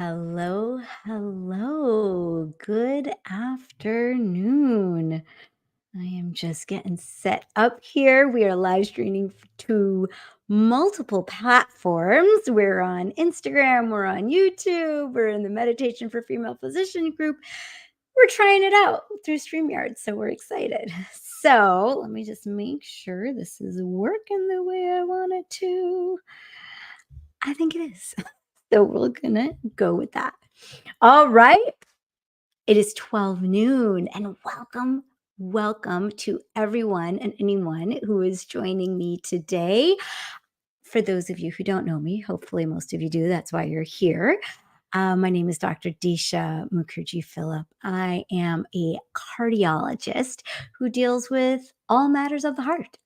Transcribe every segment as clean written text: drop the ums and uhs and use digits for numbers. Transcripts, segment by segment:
Hello, hello. Good afternoon. I am just getting set up here. We are live streaming to multiple platforms. We're on Instagram, we're on YouTube, we're in the Meditation for Female Physician group. We're trying it out through StreamYard, so we're excited. So let me just make sure this is working the way I want it to. I think it is. So we're gonna go with that. All right. It is 12 noon and welcome to everyone and anyone who is joining me today. For those of you who don't know me, hopefully most of you do. That's why you're here. My name is Dr. Disha Mukherjee Phillip. I am a cardiologist who deals with all matters of the heart.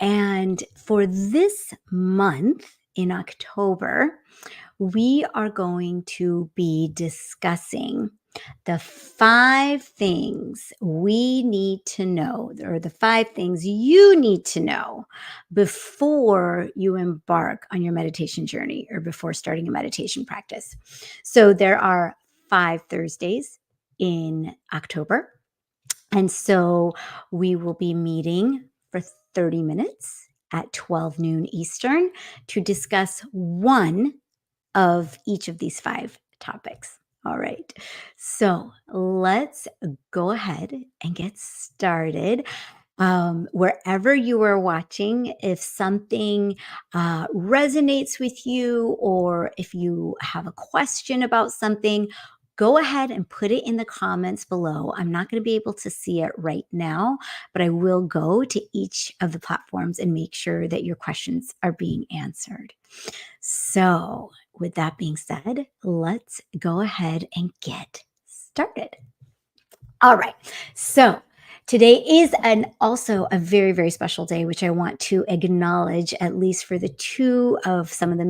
And for this month in October, we are going to be discussing the 5 things we need to know, or the 5 things you need to know before you embark on your meditation journey or before starting a meditation practice. So there are 5 Thursdays in October. And so we will be meeting for 30 minutes at 12 noon Eastern to discuss one of each of these 5 topics. All right. So let's go ahead and get started. Wherever you are watching, if something resonates with you or if you have a question about something, go ahead and put it in the comments below. I'm not going to be able to see it right now, but I will go to each of the platforms and make sure that your questions are being answered. So, with that being said, let's go ahead and get started. All right. So, today is also a very, very special day, which I want to acknowledge, at least for the two of the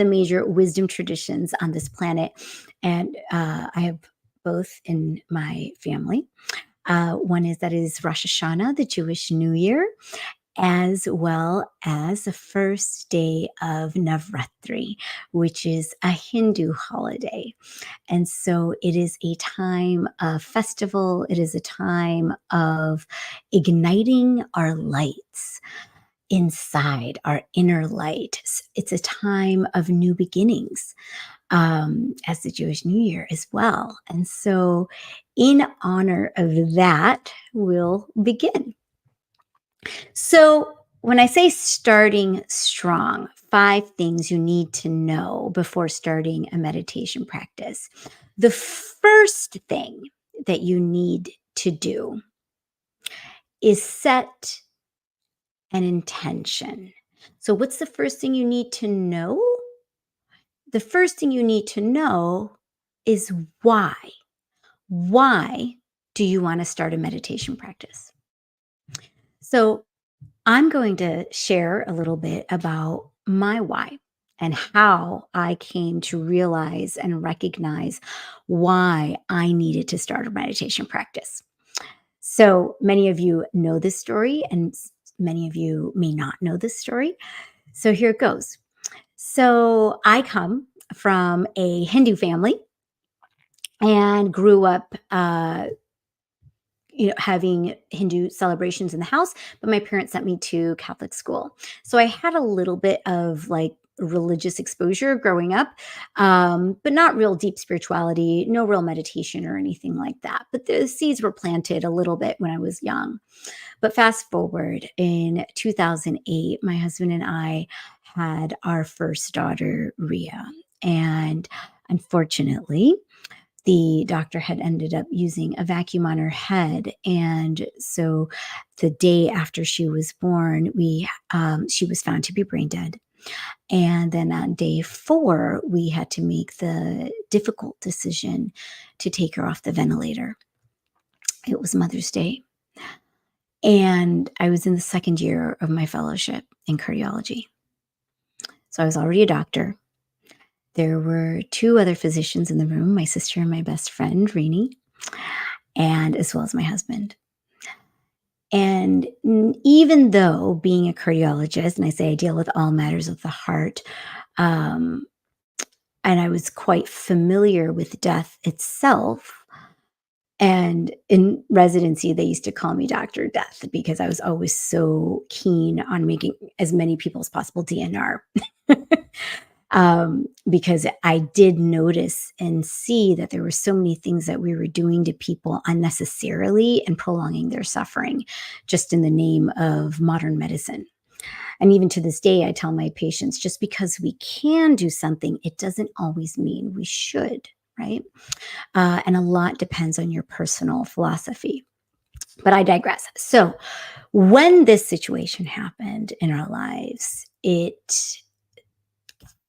major wisdom traditions on this planet. And I have both in my family. One is that is Rosh Hashanah, the Jewish New Year, as well as the first day of Navratri, which is a Hindu holiday. And so it is a time of festival, it is a time of igniting our lights inside, our inner light. It's a time of new beginnings, as the Jewish New Year as well. And so, in honor of that, we'll begin. So, when I say starting strong, 5 things you need to know before starting a meditation practice. The first thing that you need to do is set an intention. So, what's the first thing you need to know? The first thing you need to know is why. Why do you want to start a meditation practice? So, I'm going to share a little bit about my why and how I came to realize and recognize why I needed to start a meditation practice. So many of you know this story, and many of you may not know this story. So here it goes. So I come from a Hindu family and grew up having Hindu celebrations in the house, but my parents sent me to Catholic school. So I had a little bit of like religious exposure growing up, but not real deep spirituality, no real meditation or anything like that. But the seeds were planted a little bit when I was young. But fast forward in 2008, my husband and I had our first daughter, Ria. And unfortunately, the doctor had ended up using a vacuum on her head, and so the day after she was born, she was found to be brain dead. And then on day 4, we had to make the difficult decision to take her off the ventilator. It was Mother's Day, and I was in the second year of my fellowship in cardiology. So I was already a doctor. There were 2 other physicians in the room, my sister and my best friend, Rini, and as well as my husband. And even though being a cardiologist, and I say I deal with all matters of the heart, and I was quite familiar with death itself. And in residency, they used to call me Dr. Death because I was always so keen on making as many people as possible DNR. Because I did notice and see that there were so many things that we were doing to people unnecessarily and prolonging their suffering just in the name of modern medicine. And even to this day, I tell my patients just because we can do something, it doesn't always mean we should, right? And a lot depends on your personal philosophy. But I digress. So, when this situation happened in our lives, it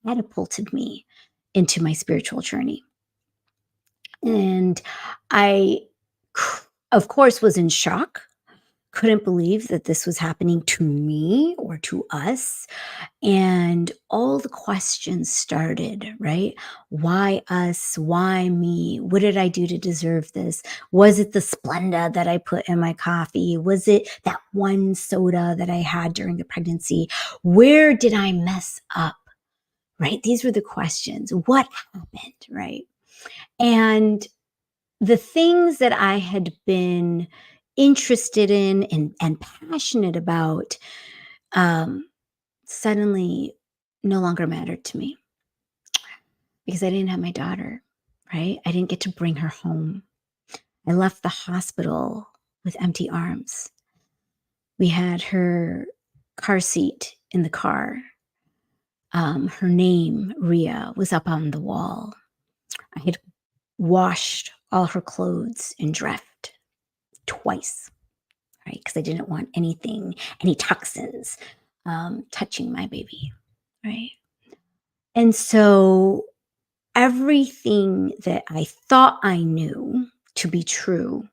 catapulted me into my spiritual journey. And I, of course, was in shock. Couldn't believe that this was happening to me or to us. And all the questions started, right? Why us? Why me? What did I do to deserve this? Was it the Splenda that I put in my coffee? Was it that one soda that I had during the pregnancy? Where did I mess up? Right? These were the questions. What happened? Right? And the things that I had been interested in and passionate about um, suddenly no longer mattered to me because I didn't have my daughter, right? I didn't get to bring her home. I left the hospital with empty arms. We had her car seat in the car. Her name, Ria, was up on the wall. I had washed all her clothes and dressed twice, right? Because I didn't want anything, any toxins touching my baby, right? And so everything that I thought I knew to be true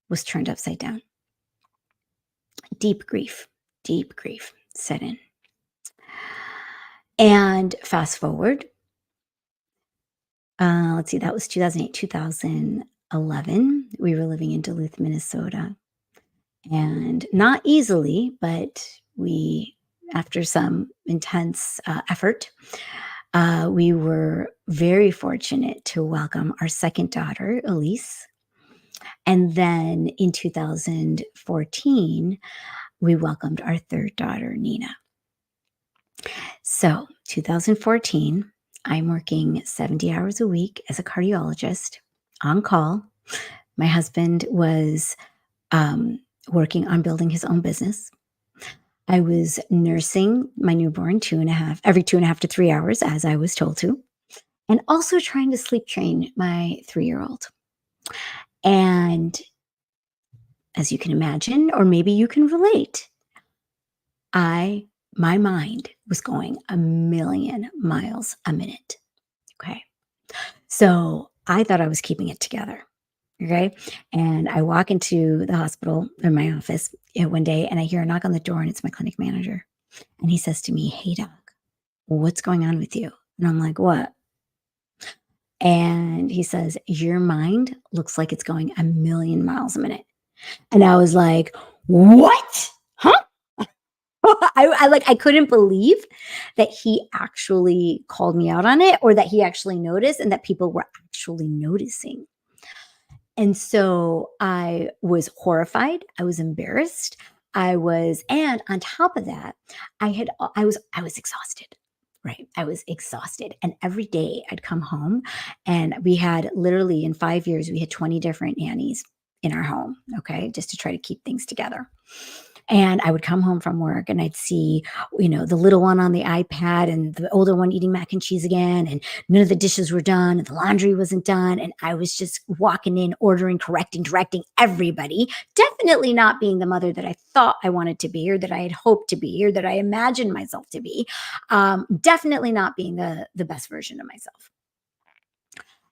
was turned upside down. Deep grief set in. And fast forward, let's see, that was 2008, 2011. We were living in Duluth, Minnesota. And not easily, but we, after some intense effort, we were very fortunate to welcome our second daughter, Elise. And then in 2014, we welcomed our third daughter, Nina. So, 2014, I'm working 70 hours a week as a cardiologist on call. My husband was working on building his own business. I was nursing my newborn every 2.5 to 3 hours, as I was told to, and also trying to sleep train my 3-year-old. And as you can imagine, or maybe you can relate, my mind was going a million miles a minute. Okay. So I thought I was keeping it together. Okay. And I walk into the hospital in my office one day and I hear a knock on the door and it's my clinic manager. And he says to me, "Hey, doc, what's going on with you?" And I'm like, "What?" And he says, "Your mind looks like it's going a million miles a minute." And I was like, "What? Huh?" I couldn't believe that he actually called me out on it or that he actually noticed and that people were actually noticing. And so I was horrified, I was embarrassed, and on top of that, I was exhausted, right? I was exhausted, and every day I'd come home, and we had literally in 5 years, we had 20 different nannies in our home, okay, just to try to keep things together. And I would come home from work and I'd see, the little one on the iPad and the older one eating mac and cheese again. And none of the dishes were done and the laundry wasn't done. And I was just walking in, ordering, correcting, directing everybody. Definitely not being the mother that I thought I wanted to be or that I had hoped to be or that I imagined myself to be. Definitely not being the best version of myself.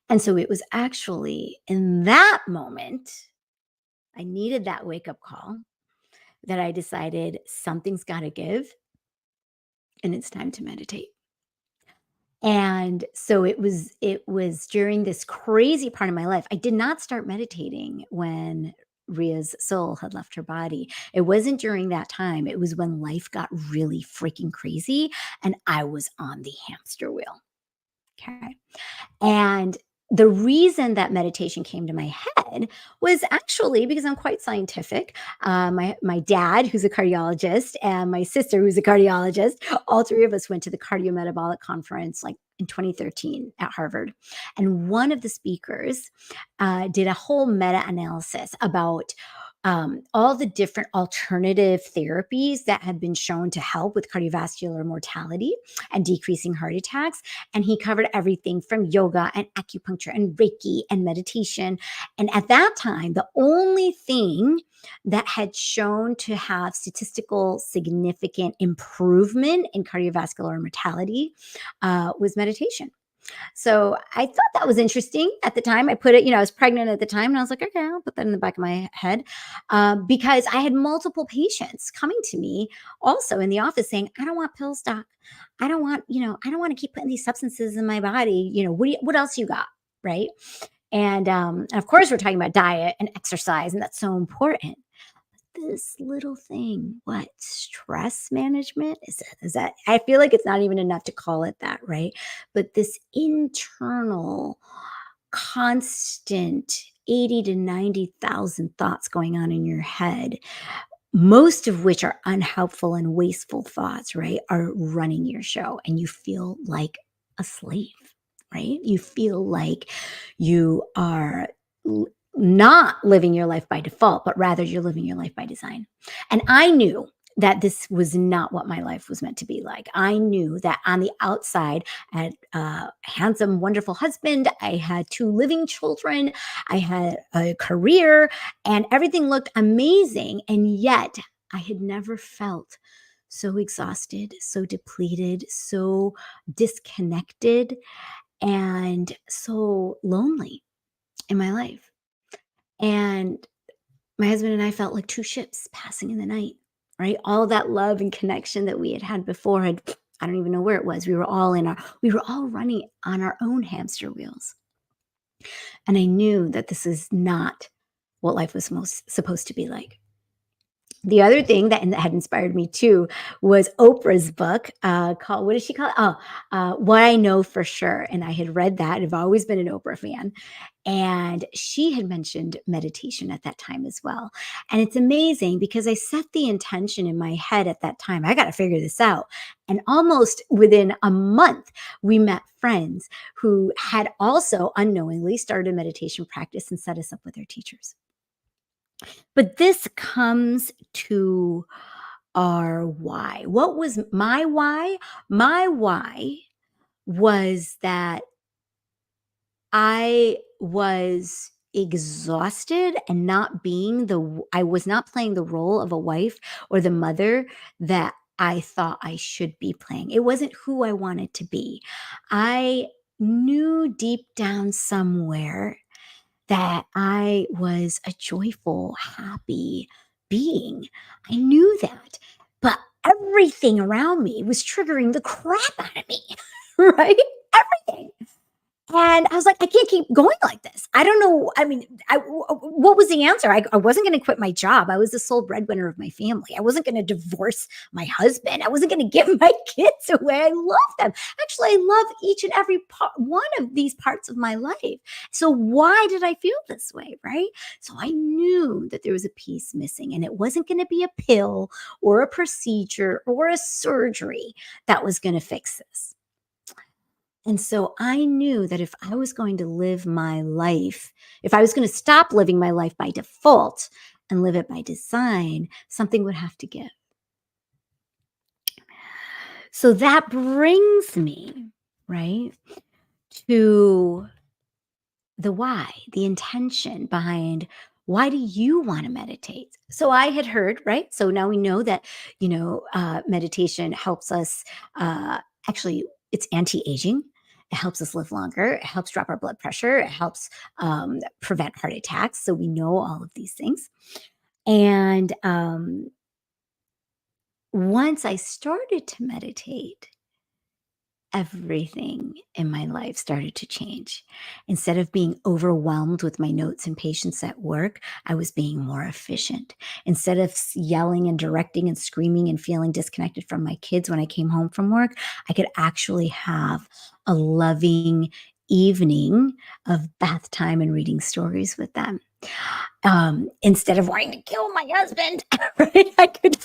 And so it was actually in that moment, I needed that wake up call that I decided something's got to give and it's time to meditate. And so it was during this crazy part of my life. I did not start meditating when Ria's soul had left her body. It wasn't during that time. It was when life got really freaking crazy and I was on the hamster wheel. Okay. And the reason that meditation came to my head was actually because I'm quite scientific. My dad, who's a cardiologist, and my sister, who's a cardiologist, all three of us went to the cardiometabolic conference like in 2013 at Harvard. And one of the speakers did a whole meta analysis about all the different alternative therapies that have been shown to help with cardiovascular mortality and decreasing heart attacks. And he covered everything from yoga and acupuncture and Reiki and meditation. And at that time, the only thing that had shown to have statistical significant improvement in cardiovascular mortality was meditation. So I thought that was interesting at the time. I put it, I was pregnant at the time, and I was like, okay, I'll put that in the back of my head, because I had multiple patients coming to me also in the office saying, I don't want pills, doc. I don't want to keep putting these substances in my body. What else you got? Right. And of course, we're talking about diet and exercise, and that's so important. This little thing, what stress management is that I feel like it's not even enough to call it that, right? But this internal constant 80 to 90,000 thoughts going on in your head, most of which are unhelpful and wasteful thoughts, right, are running your show, and you feel like a slave, right? You feel like you are not living your life by default, but rather you're living your life by design. And I knew that this was not what my life was meant to be like. I knew that on the outside, I had a handsome, wonderful husband. I had two living children. I had a career, and everything looked amazing. And yet, I had never felt so exhausted, so depleted, so disconnected, and so lonely in my life. And my husband and I felt like two ships passing in the night, right? All that love and connection that we had had before had, I don't even know where it was. We were all running on our own hamster wheels. And I knew that this is not what life was most supposed to be like. The other thing that had inspired me too was Oprah's book, called, what does she call it? Oh, What I Know for Sure. And I had read that. I've always been an Oprah fan. And she had mentioned meditation at that time as well. And it's amazing because I set the intention in my head at that time. I got to figure this out. And almost within a month, we met friends who had also unknowingly started a meditation practice and set us up with their teachers. But this comes to our why. What was my why? My why was that I was exhausted and not being I was not playing the role of a wife or the mother that I thought I should be playing. It wasn't who I wanted to be. I knew deep down somewhere that I was a joyful, happy being. I knew that, but everything around me was triggering the crap out of me, right? Everything. And I was like, "I can't keep going like this." I don't know. I mean, what was the answer? I wasn't going to quit my job. I was the sole breadwinner of my family. I wasn't going to divorce my husband. I wasn't going to give my kids away. I love them. Actually, I love each and every one of these parts of my life. So why did I feel this way, right? So I knew that there was a piece missing, and it wasn't going to be a pill or a procedure or a surgery that was going to fix this. And so I knew that if I was going to live my life, if I was going to stop living my life by default and live it by design, something would have to give. So that brings me, right, to the why, the intention behind why do you want to meditate? So I had heard, right? So now we know that, meditation helps us, actually, it's anti aging. It helps us live longer. It helps drop our blood pressure. It helps prevent heart attacks. So we know all of these things. And once I started to meditate, everything in my life started to change. Instead of being overwhelmed with my notes and patients at work, I was being more efficient. Instead of yelling and directing and screaming and feeling disconnected from my kids when I came home from work, I could actually have a loving evening of bath time and reading stories with them. Instead of wanting to kill my husband, right? I could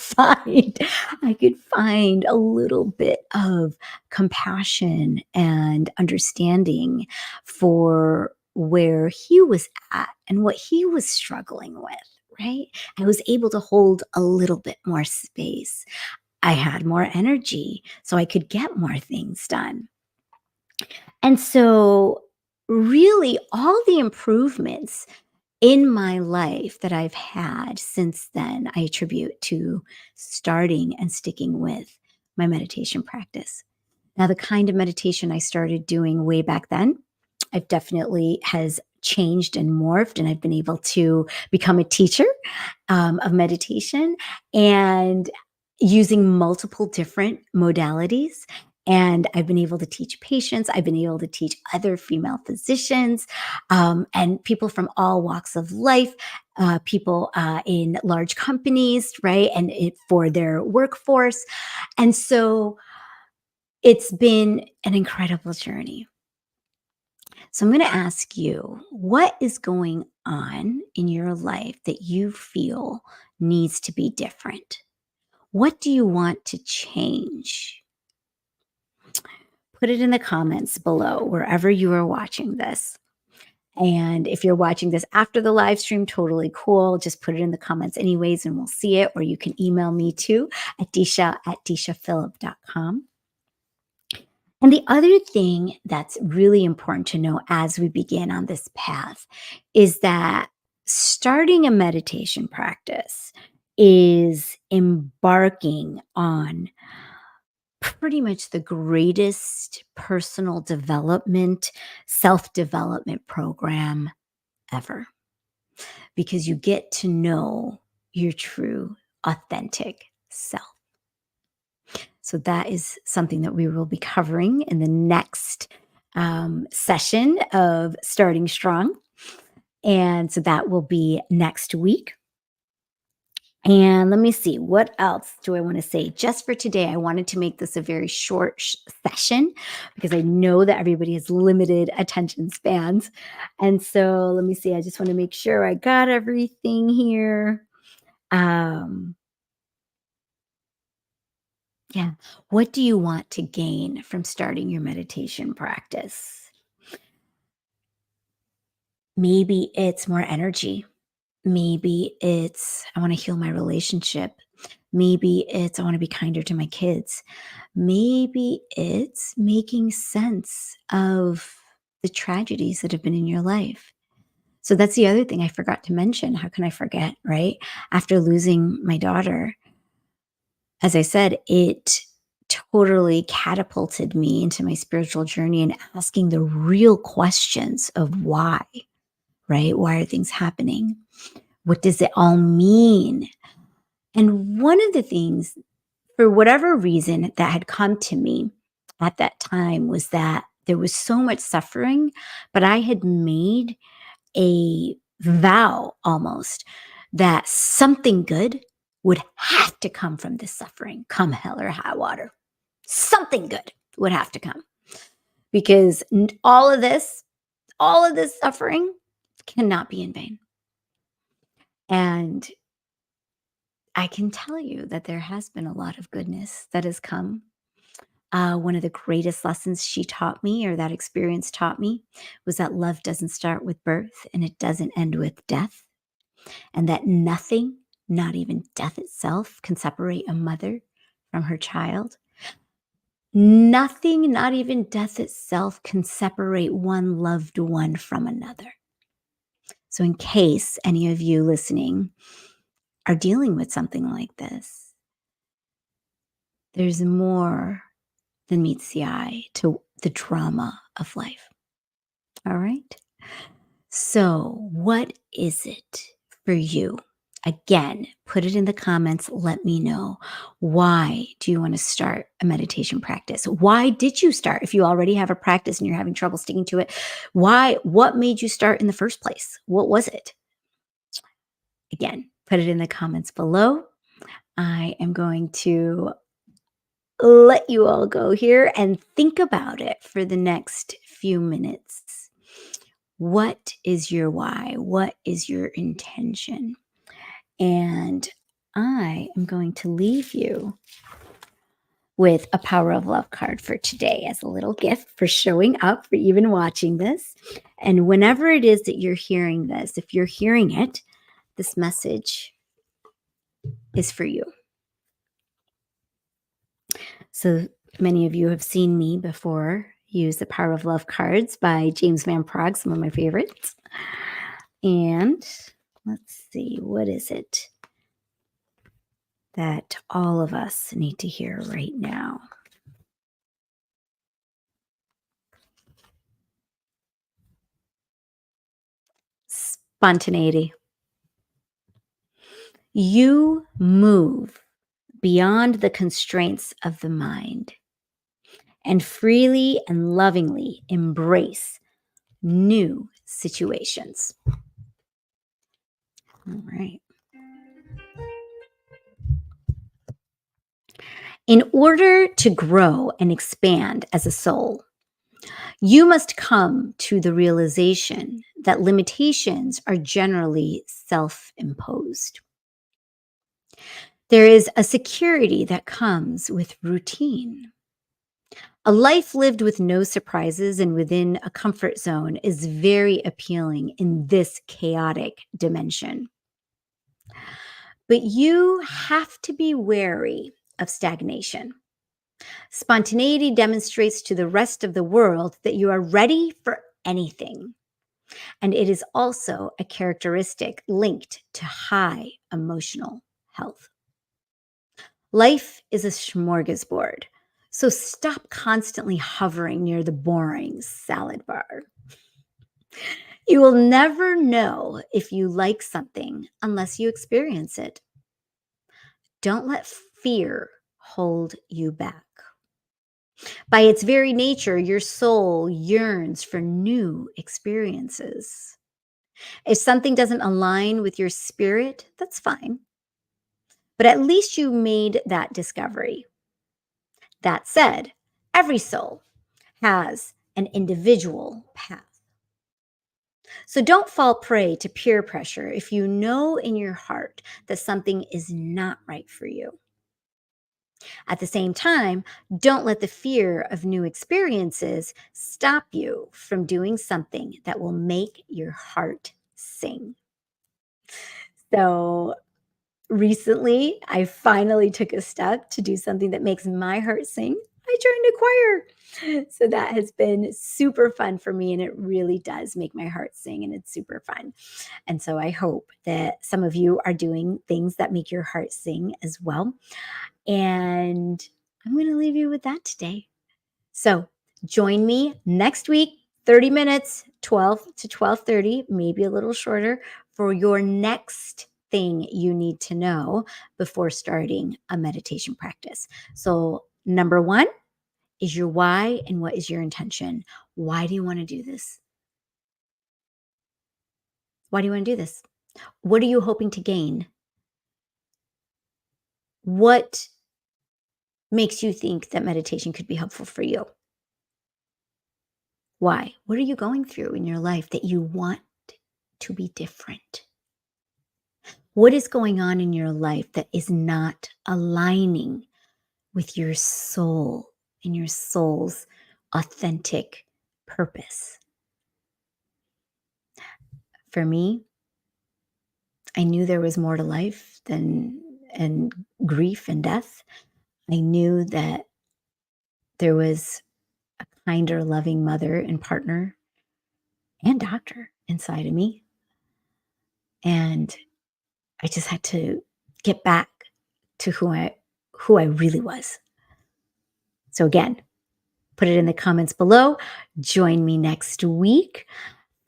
find a little bit of compassion and understanding for where he was at and what he was struggling with, right? I was able to hold a little bit more space. I had more energy, so I could get more things done. And so, really, all the improvements in my life that I've had since then, I attribute to starting and sticking with my meditation practice. Now, the kind of meditation I started doing way back then, I've definitely has changed and morphed, and I've been able to become a teacher of meditation and using multiple different modalities. And I've been able to teach patients, I've been able to teach other female physicians and people from all walks of life, people in large companies, right? And for their workforce. And so it's been an incredible journey. So I'm going to ask you, what is going on in your life that you feel needs to be different? What do you want to change? Put it in the comments below, wherever you are watching this. And if you're watching this after the live stream, totally cool. Just put it in the comments anyways, and we'll see it. Or you can email me too at disha@dishaphillip.com. And the other thing that's really important to know as we begin on this path is that starting a meditation practice is embarking on pretty much the greatest personal development, self development program ever, because you get to know your true, authentic self. So that is something that we will be covering in the next session of Starting Strong. And so that will be next week. And let me see, what else do I want to say? Just for today, I wanted to make this a very short session because I know that everybody has limited attention spans. And so let me see, I just want to make sure I got everything here. Um, yeah. What do you want to gain from starting your meditation practice? Maybe it's more energy. Maybe it's, I want to heal my relationship. Maybe it's, I want to be kinder to my kids. Maybe it's making sense of the tragedies that have been in your life. So that's the other thing I forgot to mention. How can I forget, right? After losing my daughter, as I said, it totally catapulted me into my spiritual journey and asking the real questions of why, right? Why are things happening? What does it all mean? And one of the things, for whatever reason, that had come to me at that time was that there was so much suffering, but I had made a vow almost that something good would have to come from this suffering, come hell or high water. Something good would have to come because all of this suffering cannot be in vain. And I can tell you that there has been a lot of goodness that has come. One of the greatest lessons she taught me, or that experience taught me, was that love doesn't start with birth and it doesn't end with death, and that nothing, not even death itself, can separate a mother from her child. Nothing, not even death itself, can separate one loved one from another. So, in case any of you listening are dealing with something like this, there's more than meets the eye to the drama of life. All right. So, what is it for you? Again, put it in the comments. Let me know. Why do you want to start a meditation practice? Why did you start? If you already have a practice and you're having trouble sticking to it, why? What made you start in the first place? What was it? Again, put it in the comments below. I am going to let you all go here and think about it for the next few minutes. What is your why? What is your intention? And I am going to leave you with a Power of Love card for today as a little gift for showing up, for even watching this. And whenever it is that you're hearing this, if you're hearing it, this message is for you. So many of you have seen me before use the Power of Love cards by James Van Praagh, some of my favorites. And let's see, what is it that all of us need to hear right now? Spontaneity. You move beyond the constraints of the mind and freely and lovingly embrace new situations. All right. In order to grow and expand as a soul, you must come to the realization that limitations are generally self imposed. There is a security that comes with routine. A life lived with no surprises and within a comfort zone is very appealing in this chaotic dimension. But you have to be wary of stagnation. Spontaneity demonstrates to the rest of the world that you are ready for anything. And it is also a characteristic linked to high emotional health. Life is a smorgasbord, so stop constantly hovering near the boring salad bar. You will never know if you like something unless you experience it. Don't let fear hold you back. By its very nature, your soul yearns for new experiences. If something doesn't align with your spirit, that's fine. But at least you made that discovery. That said, every soul has an individual path. So don't fall prey to peer pressure if you know in your heart that something is not right for you. At the same time, don't let the fear of new experiences stop you from doing something that will make your heart sing. So, recently, I finally took a step to do something that makes my heart sing. I joined a choir. So that has been super fun for me, and it really does make my heart sing, and it's super fun. And so I hope that some of you are doing things that make your heart sing as well. And I'm going to leave you with that today. So join me next week, 30 minutes, 12 to 12:30, maybe a little shorter, for your next thing you need to know before starting a meditation practice. So number 1 is your why and what is your intention? Why do you want to do this? Why do you want to do this? What are you hoping to gain? What makes you think that meditation could be helpful for you? Why? What are you going through in your life that you want to be different? What is going on in your life that is not aligning with your soul and your soul's authentic purpose? For me, I knew there was more to life than and grief and death. I knew that there was a kinder, loving mother and partner and doctor inside of me. And I just had to get back to who I really was. So again, put it in the comments below. Join me next week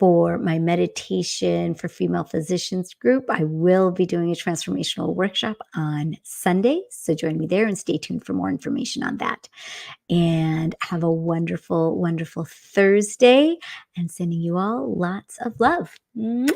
for my meditation for female physicians group. I will be doing a transformational workshop on Sunday. So join me there and stay tuned for more information on that. And have a wonderful, wonderful Thursday and sending you all lots of love. Mwah.